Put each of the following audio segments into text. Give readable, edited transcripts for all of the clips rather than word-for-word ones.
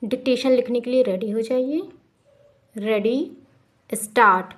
Dictation लिखने के लिए रेडी हो जाइए। Ready, start.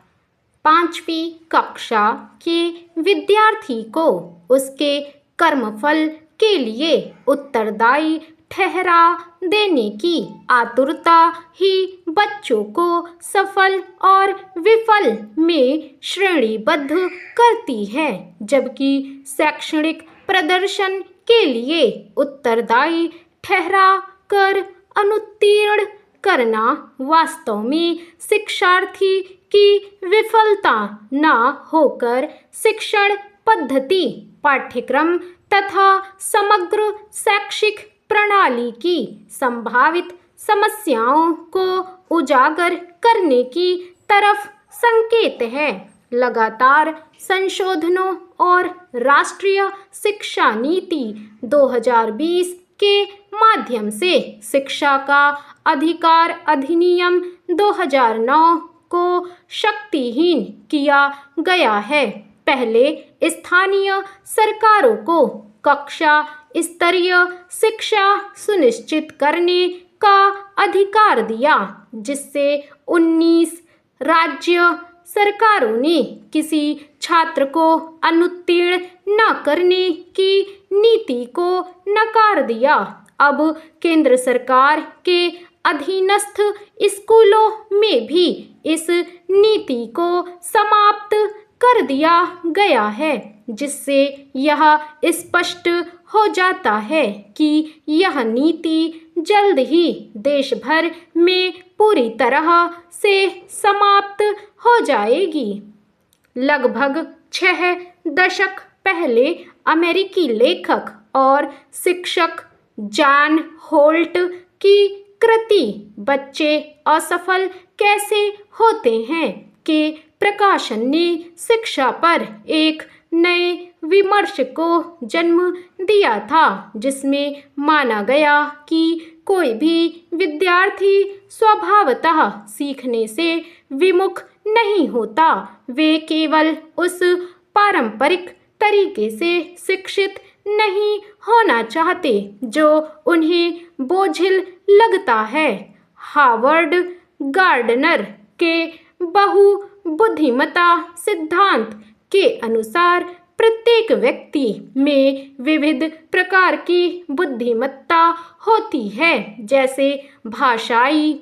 5वीं कक्षा के विद्यार्थी को उसके कर्मफल के लिए उत्तरदायी ठहरा देने की आतुरता ही बच्चों को सफल और विफल में श्रेणीबद्ध करती है, जबकि शैक्षणिक प्रदर्शन के लिए उत्तरदायी ठहरा कर अनुत्तीर्ण करना वास्तव में शिक्षार्थी की विफलता न होकर शिक्षण पद्धति, पाठ्यक्रम तथा समग्र शैक्षिक प्रणाली की संभावित समस्याओं को उजागर करने की तरफ संकेत है। लगातार संशोधनों और राष्ट्रीय शिक्षा नीति 2020 के माध्यम से शिक्षा का अधिकार अधिनियम 2009 को शक्तिहीन किया गया है। पहले स्थानीय सरकारों को कक्षा स्तरीय शिक्षा सुनिश्चित करने का अधिकार दिया, जिससे 19 राज्य सरकारों ने किसी छात्र को अनुत्तीर्ण न करने की नीति को नकार दिया। अब केंद्र सरकार के अधीनस्थ स्कूलों में भी इस नीति को समाप्त कर दिया गया है, जिससे यह स्पष्ट हो जाता है कि यह नीति जल्द ही देश भर में पूरी तरह से समाप्त हो जाएगी। लगभग 6 दशक पहले अमेरिकी लेखक और शिक्षक जॉन होल्ट की कृति बच्चे असफल कैसे होते हैं के प्रकाशन ने शिक्षा पर एक नए विमर्श को जन्म दिया था, जिसमें माना गया कि कोई भी विद्यार्थी स्वभावतः सीखने से विमुख नहीं होता। वे केवल उस पारंपरिक तरीके से शिक्षित नहीं होना चाहते जो उन्हें बोझिल लगता है। हार्वर्ड गार्डनर के बहुबुद्धिमत्ता सिद्धांत के अनुसार प्रत्येक व्यक्ति में विविध प्रकार की बुद्धिमत्ता होती है, जैसे भाषाई,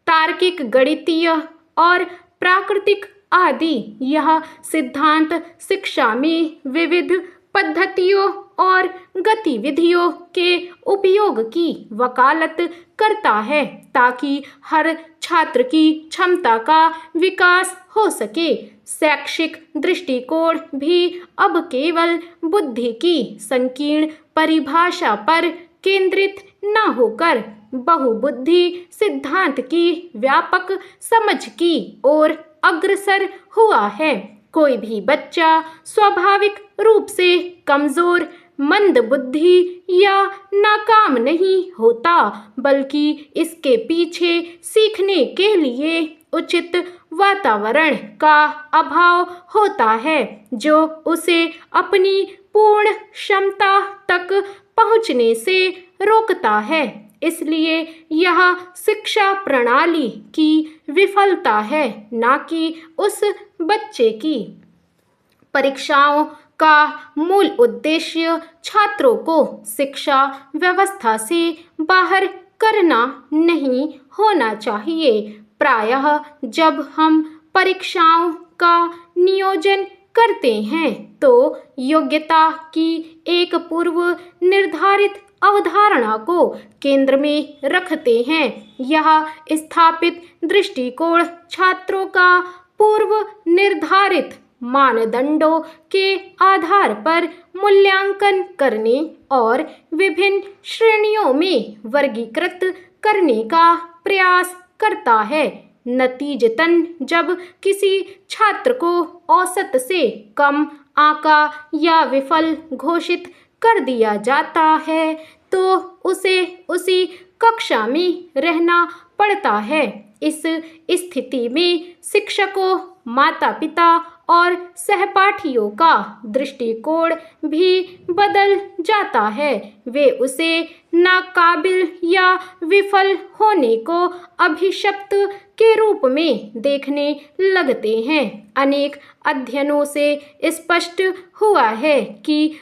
तार्किक, गणितीय और प्राकृतिक आदि। यह सिद्धांत शिक्षा में विविध पद्धतियों और गतिविधियों के उपयोग की वकालत करता है, ताकि हर छात्र की क्षमता का विकास हो सके। शैक्षिक दृष्टिकोण भी अब केवल बुद्धि की संकीर्ण परिभाषा पर केंद्रित न होकर बहुबुद्धि सिद्धांत की व्यापक समझ की ओर अग्रसर हुआ है। कोई भी बच्चा स्वाभाविक रूप से कमजोर, मंदबुद्धि या नाकाम नहीं होता, बल्कि इसके पीछे सीखने के लिए उचित वातावरण का अभाव होता है, जो उसे अपनी पूर्ण क्षमता तक पहुंचने से रोकता है। इसलिए यह शिक्षा प्रणाली की विफलता है, न कि उस बच्चे की। परीक्षाओं का मूल उद्देश्य छात्रों को शिक्षा व्यवस्था से बाहर करना नहीं होना चाहिए। प्रायः जब हम परीक्षाओं का नियोजन करते हैं तो योग्यता की एक पूर्व निर्धारित अवधारणा को केंद्र में रखते हैं। यह स्थापित दृष्टिकोण छात्रों का पूर्व निर्धारित मानदंडों के आधार पर मूल्यांकन करने और विभिन्न श्रेणियों में वर्गीकृत करने का प्रयास करता है। नतीजतन जब किसी छात्र को औसत से कम आंका या विफल घोषित कर दिया जाता है तो उसे उसी कक्षा में रहना पड़ता है। इस स्थिति में शिक्षकों, माता पिता और सहपाठियों का दृष्टिकोण भी बदल जाता है। वे उसे नाकाबिल या विफल होने को अभिशप्त के रूप में देखने लगते हैं। अनेक अध्ययनों से स्पष्ट हुआ है कि